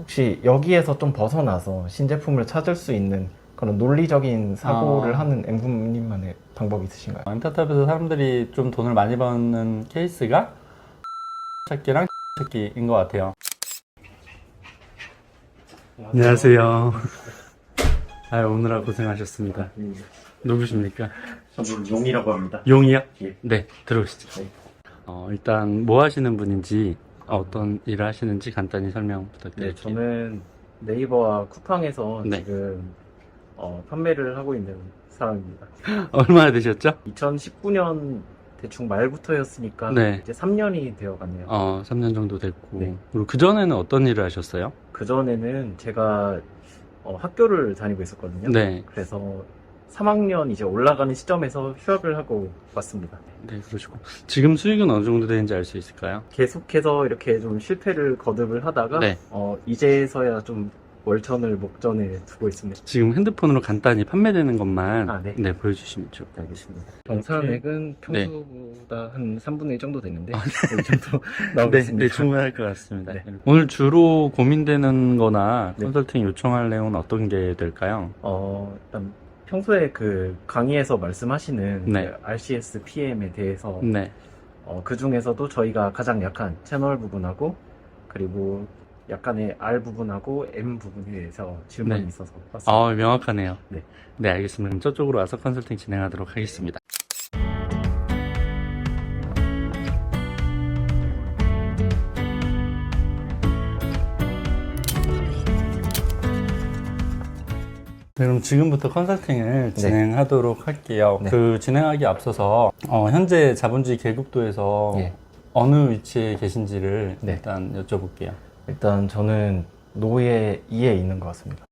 혹시 여기에서 좀 벗어나서 신제품을 찾을 수 있는 그런 논리적인 사고를 하는 엠군님만의 방법이 있으신가요? 엔터탑에서 사람들이 좀 돈을 많이 버는 케이스가 찾기랑 찾기인 것 같아요. 안녕하세요. 오느라 고생하셨습니다. 누구십니까? 저는 용이라고 합니다. 용이요? 예. 네, 들어오시죠. 네. 일단 뭐 하시는 분인지, 어떤 일을 하시는지 간단히 설명 네, 부탁드릴게요. 저는 네이버와 쿠팡에서 네. 지금 판매를 하고 있는 사람입니다. 얼마나 되셨죠? 2019년 대충 말부터였으니까 네. 이제 3년이 되어 갔네요. 3년 정도 됐고. 네. 그리고 그전에는 어떤 일을 하셨어요? 그전에는 제가 학교를 다니고 있었거든요. 네. 그래서 3학년 이제 올라가는 시점에서 휴학을 하고 왔습니다. 네, 그러시고. 지금 수익은 어느 정도 되는지 알 수 있을까요? 계속해서 이렇게 좀 실패를 거듭을 하다가 네. 이제서야 좀 월천을 목전에 두고 있습니다. 지금 핸드폰으로 간단히 판매되는 것만 네. 보여주시면 좋을 것 같아요. 알겠습니다. 경산액은 네. 평소보다 한 3분의 1 정도 되는데 이 정도 나오고 네, 있습니다. 네, 충분할 것 같습니다. 네. 오늘 주로 고민되는 거나 네. 컨설팅 요청할 내용은 어떤 게 될까요? 일단 평소에 그 강의에서 말씀하시는 네. 그 RCS PM에 대해서 네. 그 중에서도 저희가 가장 약한 채널 부분하고 그리고 약간의 R 부분하고 M 부분에 대해서 질문이 네. 있어서 왔습니다. 명확하네요. 네. 네, 알겠습니다. 그럼 저쪽으로 와서 컨설팅 진행하도록 하겠습니다. 네, 그럼 지금부터 컨설팅을 진행하도록 할게요. 네. 그 진행하기 앞서서 현재 자본주의 계급도에서 예. 어느 위치에 계신지를 네. 일단 여쭤볼게요. 일단 저는 노예 2에 있는 것 같습니다.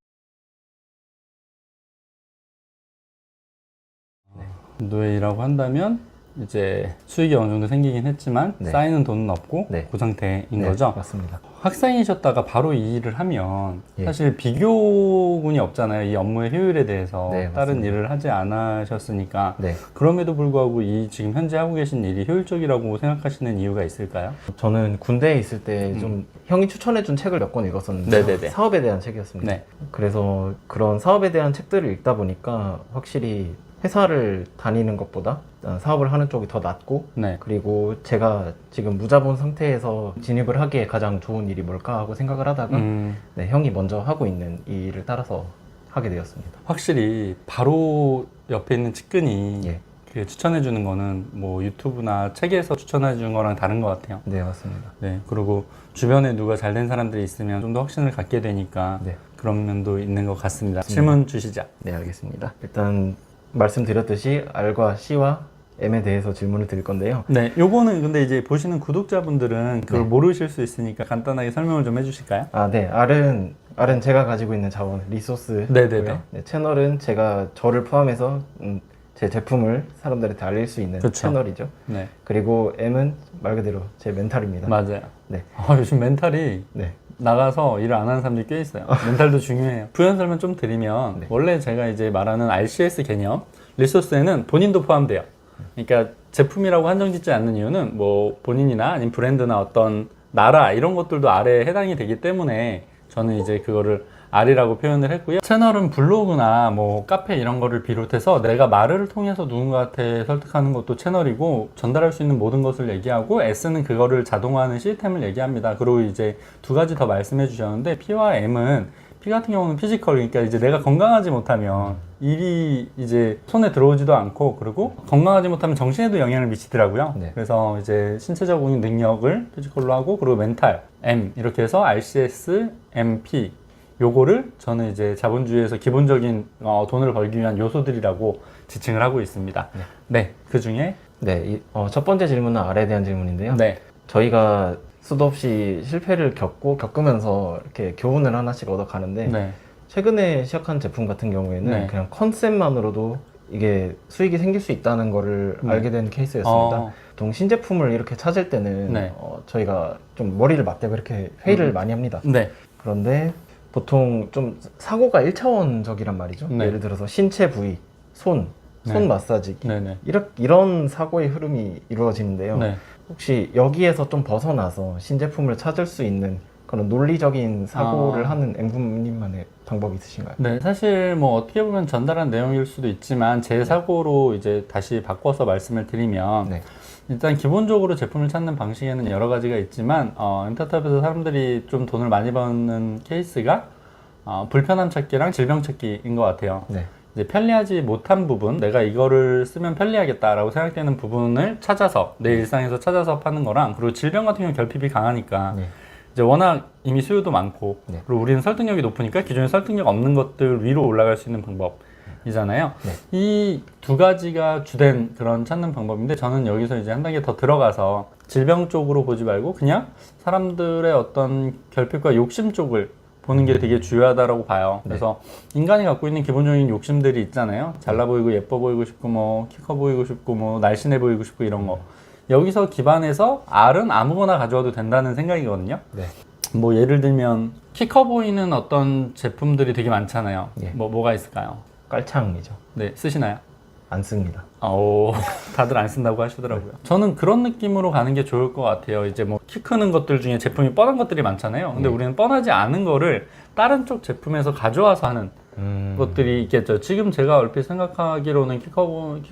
노예라고 한다면 이제 수익이 어느 정도 생기긴 했지만 네. 쌓이는 돈은 없고 네. 그 상태인 네, 거죠. 맞습니다. 학생이셨다가 바로 이 일을 하면 예. 사실 비교군이 없잖아요. 이 업무의 효율에 대해서 네, 다른 맞습니다. 일을 하지 않으셨으니까 네. 그럼에도 불구하고 이 지금 현재 하고 계신 일이 효율적이라고 생각하시는 이유가 있을까요? 저는 군대에 있을 때 좀 형이 추천해준 책을 몇 권 읽었었는데 네네네. 사업에 대한 책이었습니다. 네. 그래서 그런 사업에 대한 책들을 읽다 보니까 확실히 회사를 다니는 것보다 사업을 하는 쪽이 더 낫고 네. 그리고 제가 지금 무자본 상태에서 진입을 하기에 가장 좋은 일이 뭘까 하고 생각을 하다가 네, 형이 먼저 하고 있는 이 일을 따라서 하게 되었습니다. 확실히 바로 옆에 있는 측근이 예. 그 추천해주는 거는 뭐 유튜브나 책에서 추천해주는 거랑 다른 것 같아요. 네, 맞습니다. 네, 그리고 주변에 누가 잘된 사람들이 있으면 좀 더 확신을 갖게 되니까 네. 그런 면도 있는 것 같습니다. 질문 주시죠. 네, 알겠습니다. 일단 말씀드렸듯이 R과 C와 M에 대해서 질문을 드릴 건데요. 네, 요거는 근데 이제 보시는 구독자분들은 그걸 네. 모르실 수 있으니까 간단하게 설명을 좀 해주실까요? 네. R은 제가 가지고 있는 자원, 리소스고요. 네네네. 네, 채널은 제가 저를 포함해서 제 제품을 사람들한테 알릴 수 있는 그쵸. 채널이죠. 네, 그리고 M은 말 그대로 제 멘탈입니다. 맞아요. 네. 요즘 멘탈이 네. 나가서 일을 안 하는 사람들이 꽤 있어요. 멘탈도 중요해요. 부연 설명 좀 드리면 네. 원래 제가 이제 말하는 RCS 개념 리소스에는 본인도 포함돼요. 그러니까 제품이라고 한정 짓지 않는 이유는 뭐 본인이나 아니면 브랜드나 어떤 나라 이런 것들도 R에 해당이 되기 때문에 저는 이제 그거를 R이라고 표현을 했고요. 채널은 블로그나 뭐 카페 이런 거를 비롯해서 내가 말을 통해서 누군가한테 설득하는 것도 채널이고 전달할 수 있는 모든 것을 얘기하고 S는 그거를 자동화하는 시스템을 얘기합니다. 그리고 이제 두 가지 더 말씀해 주셨는데 P와 M은 P 같은 경우는 피지컬, 그러니까 이제 내가 건강하지 못하면 일이 이제 손에 들어오지도 않고 그리고 건강하지 못하면 정신에도 영향을 미치더라고요. 네. 그래서 이제 신체적인 능력을 피지컬로 하고 그리고 멘탈, M 이렇게 해서 RCS, MP 요거를 저는 이제 자본주의에서 기본적인 돈을 벌기 위한 요소들이라고 지칭을 하고 있습니다. 네, 그 중에 네, 첫 번째 질문은 R에 대한 질문인데요. 네, 저희가 수도 없이 실패를 겪으면서 이렇게 교훈을 하나씩 얻어 가는데 네, 최근에 시작한 제품 같은 경우에는 네. 그냥 컨셉만으로도 이게 수익이 생길 수 있다는 거를 네. 알게 된 케이스였습니다. 보통 신제품을 이렇게 찾을 때는 네. 저희가 좀 머리를 맞대고 이렇게 회의를 많이 합니다. 네, 그런데 보통 좀 사고가 1차원적이란 말이죠. 네. 예를 들어서 신체 부위, 손 네. 마사지기 네, 네, 이런 사고의 흐름이 이루어지는데요. 네. 혹시 여기에서 좀 벗어나서 신제품을 찾을 수 있는 그런 논리적인 사고를 하는 엠부님만의 방법이 있으신가요? 네, 사실 뭐 어떻게 보면 전달한 내용일 수도 있지만 제 사고로 이제 다시 바꿔서 말씀을 드리면 네. 일단 기본적으로 제품을 찾는 방식에는 여러 가지가 있지만 엔터타입에서 사람들이 좀 돈을 많이 버는 케이스가 불편함 찾기랑 질병 찾기인 것 같아요. 네. 이제 편리하지 못한 부분, 내가 이거를 쓰면 편리하겠다라고 생각되는 부분을 찾아서 내 일상에서 찾아서 파는 거랑, 그리고 질병 같은 경우는 결핍이 강하니까 네. 이제 워낙 이미 수요도 많고 네. 그리고 우리는 설득력이 높으니까 기존에 설득력 없는 것들 위로 올라갈 수 있는 방법이잖아요. 네. 이 두 가지가 주된 그런 찾는 방법인데, 저는 여기서 이제 한 단계 더 들어가서 질병 쪽으로 보지 말고 그냥 사람들의 어떤 결핍과 욕심 쪽을 보는 게 되게 중요하다고 봐요. 그래서 인간이 갖고 있는 기본적인 욕심들이 있잖아요. 잘나 보이고 예뻐 보이고 싶고 뭐 키 커 보이고 싶고 뭐 날씬해 보이고 싶고 이런 거. 여기서 기반해서 R은 아무거나 가져와도 된다는 생각이거든요. 네. 뭐 예를 들면 키 커 보이는 어떤 제품들이 되게 많잖아요. 예. 뭐가 있을까요? 깔창이죠. 네, 쓰시나요? 안 씁니다. 오, 다들 안 쓴다고 하시더라고요. 저는 그런 느낌으로 가는 게 좋을 것 같아요. 이제 뭐 키 크는 것들 중에 제품이 뻔한 것들이 많잖아요. 근데 우리는 뻔하지 않은 거를 다른 쪽 제품에서 가져와서 하는 것들이 있겠죠. 지금 제가 얼핏 생각하기로는 키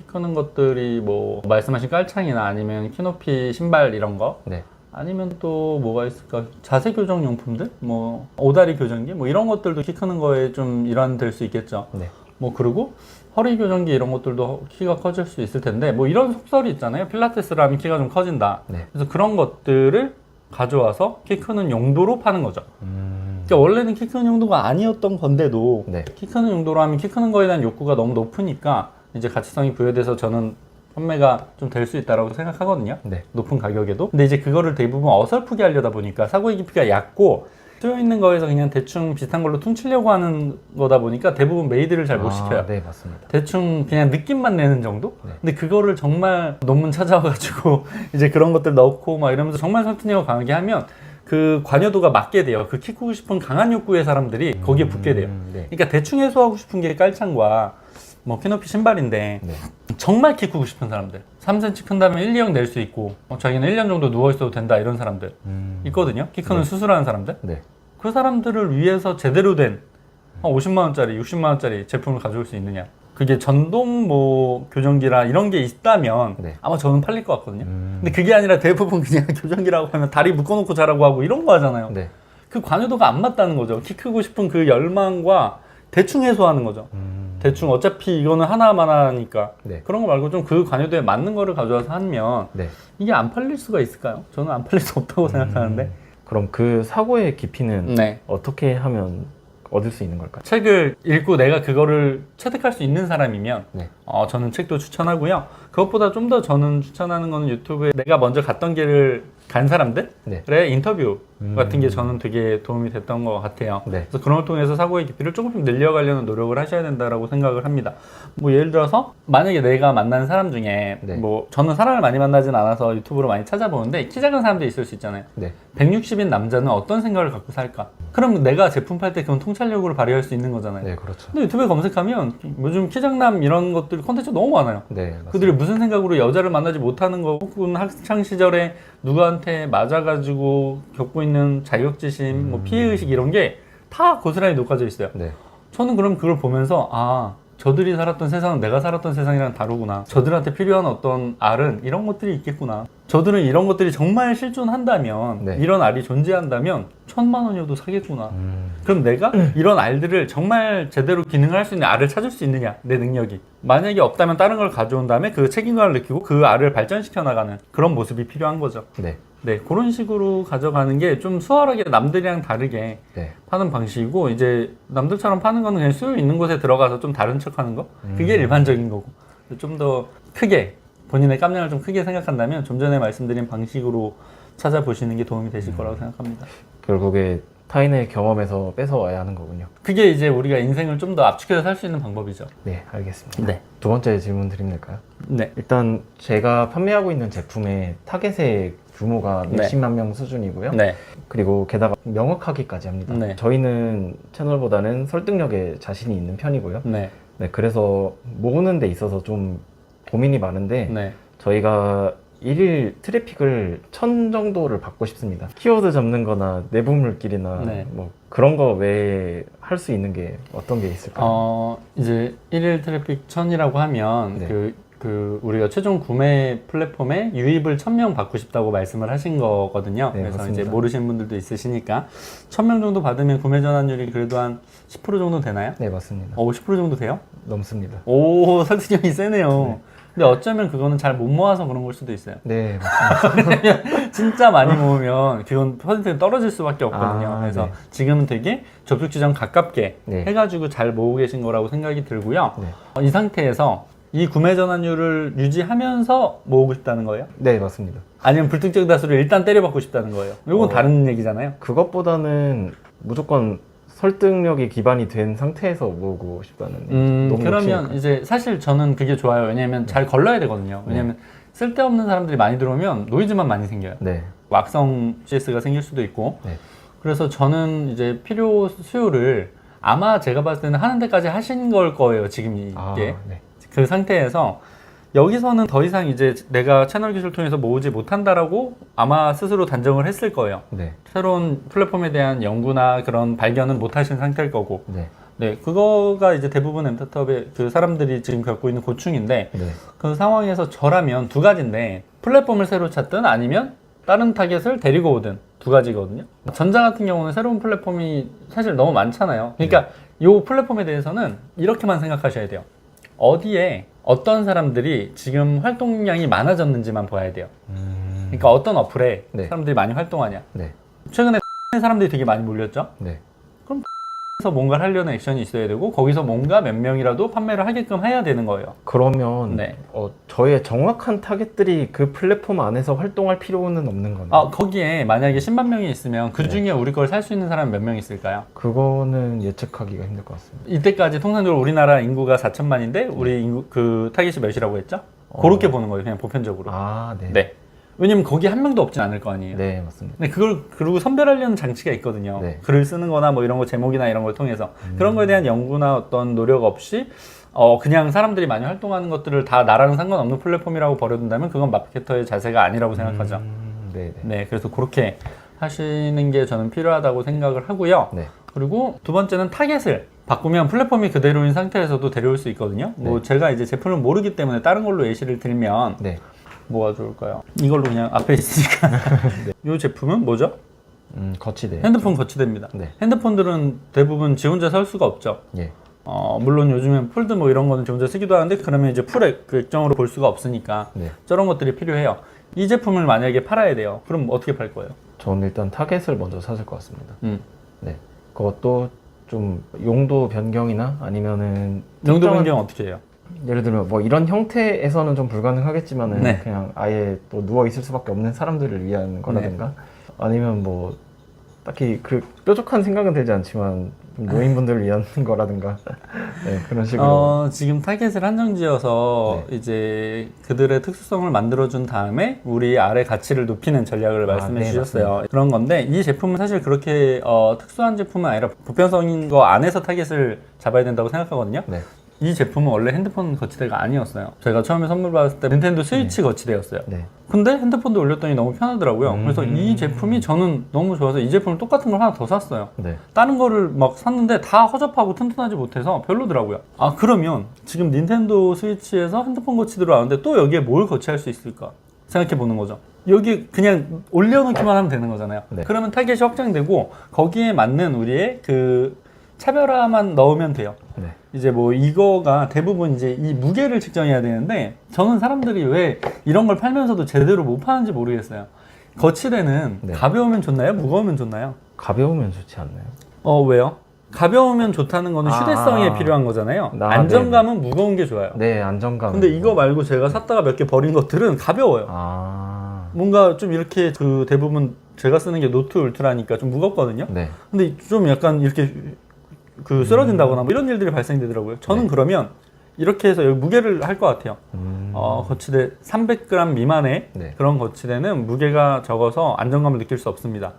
크는 것들이 뭐 말씀하신 깔창이나 아니면 키높이 신발 이런 거, 네. 아니면 또 뭐가 있을까? 자세 교정 용품들? 뭐 오다리 교정기? 뭐 이런 것들도 키 크는 거에 좀 일환될 수 있겠죠. 네. 뭐 그리고 허리 교정기 이런 것들도 키가 커질 수 있을 텐데, 뭐 이런 속설이 있잖아요. 필라테스를 하면 키가 좀 커진다. 네. 그래서 그런 것들을 가져와서 키 크는 용도로 파는 거죠. 그러니까 원래는 키 크는 용도가 아니었던 건데도 네. 키 크는 용도로 하면 키 크는 거에 대한 욕구가 너무 높으니까 이제 가치성이 부여돼서 저는 판매가 좀 될 수 있다고 생각하거든요. 네. 높은 가격에도. 근데 이제 그거를 대부분 어설프게 하려다 보니까 사고의 깊이가 얕고 쓰여 있는 거에서 그냥 대충 비슷한 걸로 퉁치려고 하는 거다 보니까 대부분 메이드를 잘 못 시켜요. 네, 맞습니다. 대충 그냥 느낌만 내는 정도? 네. 근데 그거를 정말 논문 찾아와가지고 이제 그런 것들 넣고 막 이러면서 정말 설득력을 강하게 하면 그 관여도가 맞게 돼요. 그 키 크고 싶은 강한 욕구의 사람들이 거기에 붙게 돼요. 네. 그러니까 대충 해소하고 싶은 게 깔창과 뭐 키높이 신발인데, 네. 정말 키 크고 싶은 사람들, 3cm 큰다면 1, 2억 낼 수 있고 자기는 1년 정도 누워있어도 된다 이런 사람들 있거든요. 키 크는 수술하는 사람들. 네. 그 사람들을 위해서 제대로 된 50만 원짜리, 60만 원짜리 제품을 가져올 수 있느냐. 그게 전동 뭐 교정기라 이런 게 있다면 네. 아마 저는 팔릴 것 같거든요. 근데 그게 아니라 대부분 그냥 교정기라고 하면 다리 묶어놓고 자라고 하고 이런 거 하잖아요. 네. 그 관여도가 안 맞다는 거죠. 키 크고 싶은 그 열망과 대충 해소하는 거죠. 대충 어차피 이거는 하나만 하니까. 네. 그런 거 말고 좀 그 관여도에 맞는 거를 가져와서 하면 네. 이게 안 팔릴 수가 있을까요? 저는 안 팔릴 수 없다고 생각하는데. 그럼 그 사고의 깊이는 네. 어떻게 하면 얻을 수 있는 걸까요? 책을 읽고 내가 그거를 체득할 수 있는 사람이면 네. 저는 책도 추천하고요. 그것보다 좀 더 저는 추천하는 거는 유튜브에 내가 먼저 갔던 길을 간 사람들의 네. 인터뷰 같은 게 저는 되게 도움이 됐던 것 같아요. 네. 그래서 그런 걸 통해서 사고의 깊이를 조금씩 늘려가려는 노력을 하셔야 된다고 생각을 합니다. 뭐 예를 들어서 만약에 내가 만난 사람 중에 네. 뭐 저는 사람을 많이 만나진 않아서 유튜브로 많이 찾아보는데 키 작은 사람들이 있을 수 있잖아요. 네. 160인 남자는 어떤 생각을 갖고 살까? 그럼 내가 제품 팔 때 그건 통찰력으로 발휘할 수 있는 거잖아요. 네, 그렇죠. 근데 유튜브에 검색하면 요즘 키장남 이런 것들 콘텐츠 너무 많아요. 네, 맞습니다. 그들이 무슨 생각으로 여자를 만나지 못하는 거, 혹은 학창 시절에 누구한테 맞아가지고 겪고 있는 자격지심, 뭐 피해의식 이런 게 다 고스란히 녹아져 있어요. 네. 저는 그럼 그걸 보면서 저들이 살았던 세상은 내가 살았던 세상이랑 다르구나. 저들한테 필요한 어떤 알은 이런 것들이 있겠구나. 저들은 이런 것들이 정말 실존한다면, 네. 이런 알이 존재한다면 1,000만 원이어도 사겠구나. 그럼 내가 이런 알들을 정말 제대로 기능할 수 있는 알을 찾을 수 있느냐, 내 능력이. 만약에 없다면 다른 걸 가져온 다음에 그 책임감을 느끼고 그 알을 발전시켜 나가는 그런 모습이 필요한 거죠. 네. 네, 그런 식으로 가져가는 게 좀 수월하게 남들이랑 다르게 네. 파는 방식이고, 이제 남들처럼 파는 거는 그냥 수요 있는 곳에 들어가서 좀 다른 척 하는 거? 그게 일반적인 거고, 좀 더 크게 본인의 깜냥을 좀 크게 생각한다면 좀 전에 말씀드린 방식으로 찾아보시는 게 도움이 되실 거라고 생각합니다. 결국에 타인의 경험에서 뺏어와야 하는 거군요. 그게 이제 우리가 인생을 좀 더 압축해서 살 수 있는 방법이죠. 네, 알겠습니다. 네. 두 번째 질문 드리면 될까요? 네. 일단 제가 판매하고 있는 제품의 타겟의 규모가 네. 몇십만 명 수준이고요. 네. 그리고 게다가 명확하기까지 합니다. 네. 저희는 채널보다는 설득력에 자신이 있는 편이고요. 네. 네, 그래서 모으는 데 있어서 좀 고민이 많은데 네. 저희가 일일 트래픽을 1000 정도를 받고 싶습니다. 키워드 잡는 거나 내부 물길이나 네. 뭐 그런 거 외에 할 수 있는 게 어떤 게 있을까요? 이제 일일 트래픽 1000이라고 하면 네. 우리가 최종 구매 플랫폼에 유입을 1000명 받고 싶다고 말씀을 하신 거거든요. 네, 그래서 맞습니다. 이제 모르시는 분들도 있으시니까 1000명 정도 받으면 구매 전환율이 그래도 한 10% 정도 되나요? 네, 맞습니다. 10% 정도 돼요? 넘습니다. 오, 설득력이 세네요. 근데 어쩌면 그거는 잘 못 모아서 그런 걸 수도 있어요. 네, 맞습니다. 진짜 많이 모으면 그건 퍼센트가 떨어질 수밖에 없거든요. 그래서 네. 지금은 되게 접속 지점 가깝게 네. 해가지고 잘 모으고 계신 거라고 생각이 들고요. 네. 이 상태에서 이 구매 전환율을 유지하면서 모으고 싶다는 거예요? 네, 맞습니다. 아니면 불특정 다수를 일단 때려박고 싶다는 거예요? 이건 다른 얘기잖아요. 그것보다는 무조건 설득력이 기반이 된 상태에서 모으고 싶다는 너무 그러면 욕심일까요? 이제 사실 저는 그게 좋아요. 왜냐면 잘 걸러야 되거든요. 왜냐면 쓸데없는 사람들이 많이 들어오면 노이즈만 많이 생겨요. 네. 악성 CS가 생길 수도 있고. 네. 그래서 저는 이제 필요 수요를 아마 제가 봤을 때는 하는 데까지 하신 걸 거예요. 지금 이게. 네. 그 상태에서 여기서는 더 이상 이제 내가 채널 기술 통해서 모으지 못한다라고 아마 스스로 단정을 했을 거예요. 네. 새로운 플랫폼에 대한 연구나 그런 발견은 못 하신 상태일 거고. 네. 네, 그거가 이제 대부분 엠터탑의 그 사람들이 지금 겪고 있는 고충인데, 네. 그 상황에서 저라면 두 가지인데, 플랫폼을 새로 찾든 아니면 다른 타겟을 데리고 오든 두 가지거든요. 전자 같은 경우는 새로운 플랫폼이 사실 너무 많잖아요. 그러니까 이 플랫폼에 대해서는 이렇게만 생각하셔야 돼요. 어디에 어떤 사람들이 지금 활동량이 많아졌는지만 봐야 돼요. 그러니까 어떤 어플에 네. 사람들이 많이 활동하냐. 네. 최근에 사람들이 되게 많이 몰렸죠. 네. 그래서 뭔가를 하려는 액션이 있어야 되고 거기서 뭔가 몇 명이라도 판매를 하게끔 해야 되는 거예요. 그러면 네. 저의 정확한 타겟들이 그 플랫폼 안에서 활동할 필요는 없는 거네요. 거기에 만약에 10만 명이 있으면 그 중에 우리 걸 살 수 있는 사람이 몇 명 있을까요? 그거는 예측하기가 힘들 것 같습니다. 이때까지 통상적으로 우리나라 인구가 4천만인데 우리 인구 그 타겟이 몇이라고 했죠? 그렇게 보는 거예요. 그냥 보편적으로. 네. 네. 왜냐면 거기 한 명도 없진 않을 거 아니에요. 네, 맞습니다. 근데 그걸 그리고 선별하려는 장치가 있거든요. 네. 글을 쓰는 거나 뭐 이런 거 제목이나 이런 걸 통해서 그런 거에 대한 연구나 어떤 노력 없이 그냥 사람들이 많이 활동하는 것들을 다 나랑 상관없는 플랫폼이라고 버려둔다면 그건 마케터의 자세가 아니라고 생각하죠. 네. 네, 그래서 그렇게 하시는 게 저는 필요하다고 생각을 하고요. 네. 그리고 두 번째는 타겟을 바꾸면 플랫폼이 그대로인 상태에서도 데려올 수 있거든요. 뭐 제가 이제 제품을 모르기 때문에 다른 걸로 예시를 들면 네. 뭐가 좋을까요? 이걸로 그냥 앞에 있으니까. 이 제품은 뭐죠? 거치대. 핸드폰 거치대입니다. 네. 핸드폰들은 대부분 지 혼자 살 수가 없죠. 예. 물론 요즘엔 폴드 뭐 이런 거는 지 혼자 쓰기도 하는데 그러면 이제 풀 액정으로 볼 수가 없으니까 네. 저런 것들이 필요해요. 이 제품을 만약에 팔아야 돼요. 그럼 어떻게 팔 거예요? 저는 일단 타겟을 먼저 찾을 것 같습니다. 네. 그것도 좀 용도 변경이나 아니면은 용도 특정한- 변경 어떻게 해요? 예를 들면 뭐 이런 형태에서는 좀 불가능하겠지만은 네. 그냥 아예 또 누워 있을 수밖에 없는 사람들을 위한 거라든가 아니면 뭐 딱히 그 뾰족한 생각은 들지 않지만 좀 노인분들을 위한 거라든가 네, 그런 식으로 지금 타겟을 한정지어서 이제 그들의 특수성을 만들어준 다음에 우리 아래 가치를 높이는 전략을 말씀해 네, 주셨어요. 맞습니다. 그런 건데 이 제품은 사실 그렇게 특수한 제품은 아니라 보편성인 거 안에서 타겟을 잡아야 된다고 생각하거든요. 네. 이 제품은 원래 핸드폰 거치대가 아니었어요. 제가 처음에 선물 받았을 때 닌텐도 스위치 거치대였어요. 네. 근데 핸드폰도 올렸더니 너무 편하더라고요. 그래서 이 제품이 저는 너무 좋아서 이 제품을 똑같은 걸 하나 더 샀어요. 네. 다른 거를 막 샀는데 다 허접하고 튼튼하지 못해서 별로더라고요. 그러면 지금 닌텐도 스위치에서 핸드폰 거치대로 하는데 또 여기에 뭘 거치할 수 있을까 생각해 보는 거죠. 여기 그냥 올려놓기만 하면 되는 거잖아요. 네. 그러면 타겟이 확장되고 거기에 맞는 우리의 그 차별화만 넣으면 돼요. 네. 이제 뭐 이거가 대부분 이제 이 무게를 측정해야 되는데 저는 사람들이 왜 이런 걸 팔면서도 제대로 못 파는지 모르겠어요. 거치대는 네. 가벼우면 좋나요? 무거우면 좋나요? 가벼우면 좋지 않나요? 왜요? 가벼우면 좋다는 거는 휴대성에 필요한 거잖아요. 안정감은 무거운 게 좋아요. 네, 안정감. 근데 이거 말고 제가 샀다가 몇 개 버린 것들은 가벼워요. 뭔가 좀 이렇게 그 대부분 제가 쓰는 게 노트 울트라니까 좀 무겁거든요. 네. 근데 좀 약간 이렇게 그 쓰러진다거나 뭐 이런 일들이 발생되더라고요. 저는 그러면 이렇게 해서 여기 무게를 할 것 같아요. 거치대 300g 미만의 네. 그런 거치대는 무게가 적어서 안정감을 느낄 수 없습니다.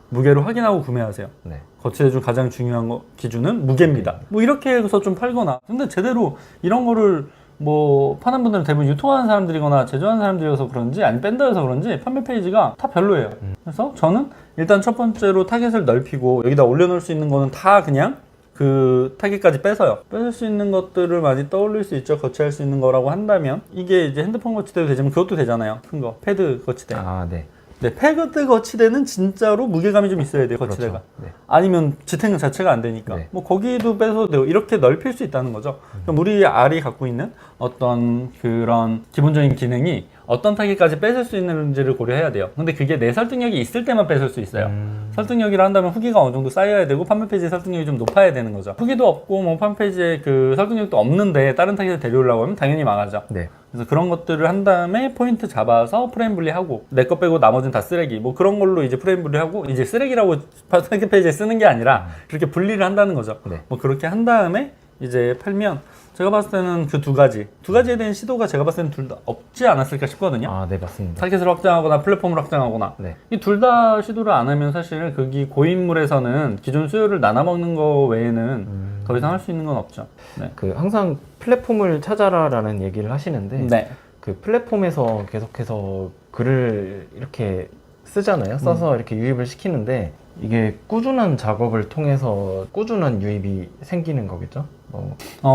무게를 확인하고 구매하세요. 네. 거치대 중 가장 중요한 기준은 무게입니다. 뭐 이렇게 해서 좀 팔거나. 근데 제대로 이런 거를 뭐 파는 분들은 대부분 유통하는 사람들이거나 제조하는 사람들이어서 그런지 아니 밴더여서 그런지 판매 페이지가 다 별로예요. 그래서 저는 일단 첫 번째로 타겟을 넓히고 여기다 올려놓을 수 있는 거는 다 그냥 그 타겟까지 빼서요. 뺏을 수 있는 것들을 많이 떠올릴 수 있죠. 거치할 수 있는 거라고 한다면 이게 이제 핸드폰 거치대도 되지만 그것도 되잖아요. 큰 거 패드 거치대. 아, 네. 네, 패드 거치대는 진짜로 무게감이 좀 있어야 돼요. 거치대가. 그렇죠. 네. 아니면 지탱 자체가 안 되니까. 네. 뭐 거기도 빼서 되고 이렇게 넓힐 수 있다는 거죠. 그럼 우리 R이 갖고 있는 어떤 그런 기본적인 기능이 어떤 타깃까지 뺏을 수 있는지를 고려해야 돼요. 근데 그게 내 설득력이 있을 때만 뺏을 수 있어요. 설득력이라 한다면 후기가 어느 정도 쌓여야 되고 판매 페이지의 설득력이 좀 높아야 되는 거죠. 후기도 없고 뭐 판매 페이지에 그 설득력도 없는데 다른 타깃을 데려오려고 하면 당연히 망하죠. 네. 그래서 그런 것들을 한 다음에 포인트 잡아서 프레임 분리하고 내 거 빼고 나머지는 다 쓰레기 뭐 그런 걸로 이제 프레임 분리하고 이제 쓰레기라고 타깃 페이지에 쓰는 게 아니라 그렇게 분리를 한다는 거죠. 네. 뭐 그렇게 한 다음에 이제 팔면 제가 봤을 때는 그 두 가지에 대한 시도가 제가 봤을 때는 둘 다 없지 않았을까 싶거든요. 아, 네, 맞습니다. 타겟을 확장하거나 플랫폼을 확장하거나 네. 이 둘 다 시도를 안 하면 사실 거기 고인물에서는 기존 수요를 나눠 먹는 거 외에는 더 이상 할 수 있는 건 없죠. 네. 그 항상 플랫폼을 찾아라라는 얘기를 하시는데 네. 그 플랫폼에서 계속해서 글을 이렇게 쓰잖아요. 써서 이렇게 유입을 시키는데 이게 꾸준한 작업을 통해서 꾸준한 유입이 생기는 거겠죠?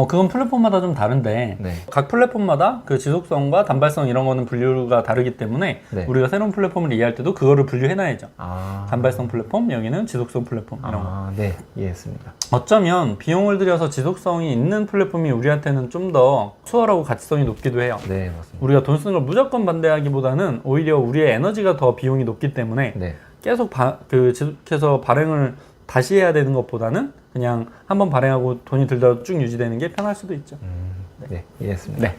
그건 플랫폼마다 좀 다른데 네. 각 플랫폼마다 그 지속성과 단발성 이런 거는 분류가 다르기 때문에 네. 우리가 새로운 플랫폼을 이해할 때도 그거를 분류해놔야죠. 아. 단발성 플랫폼, 여기는 지속성 플랫폼 이런 거. 아, 네. 이해했습니다. 어쩌면 비용을 들여서 지속성이 있는 플랫폼이 우리한테는 좀 더 수월하고 가치성이 높기도 해요. 네, 맞습니다. 우리가 돈 쓰는 걸 무조건 반대하기보다는 오히려 우리의 에너지가 더 비용이 높기 때문에 네. 계속 지속해서 발행을 다시 해야 되는 것보다는 그냥 한번 발행하고 돈이 들더라도 쭉 유지되는 게 편할 수도 있죠. 네, 이해했습니다. 네.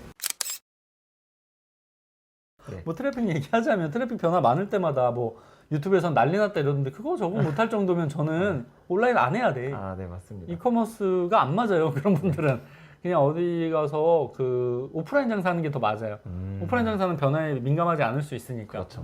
네. 뭐 트래픽 얘기하자면 트래픽 변화 많을 때마다 뭐 유튜브에선 난리 났다 이러던데 그거 저거 못할 정도면 저는 온라인 안 해야 돼. 아, 네, 맞습니다. 이커머스가 안 맞아요. 그런 분들은 그냥 어디 가서 그 오프라인 장사하는 게 더 맞아요. 오프라인 장사는 변화에 민감하지 않을 수 있으니까. 그렇죠.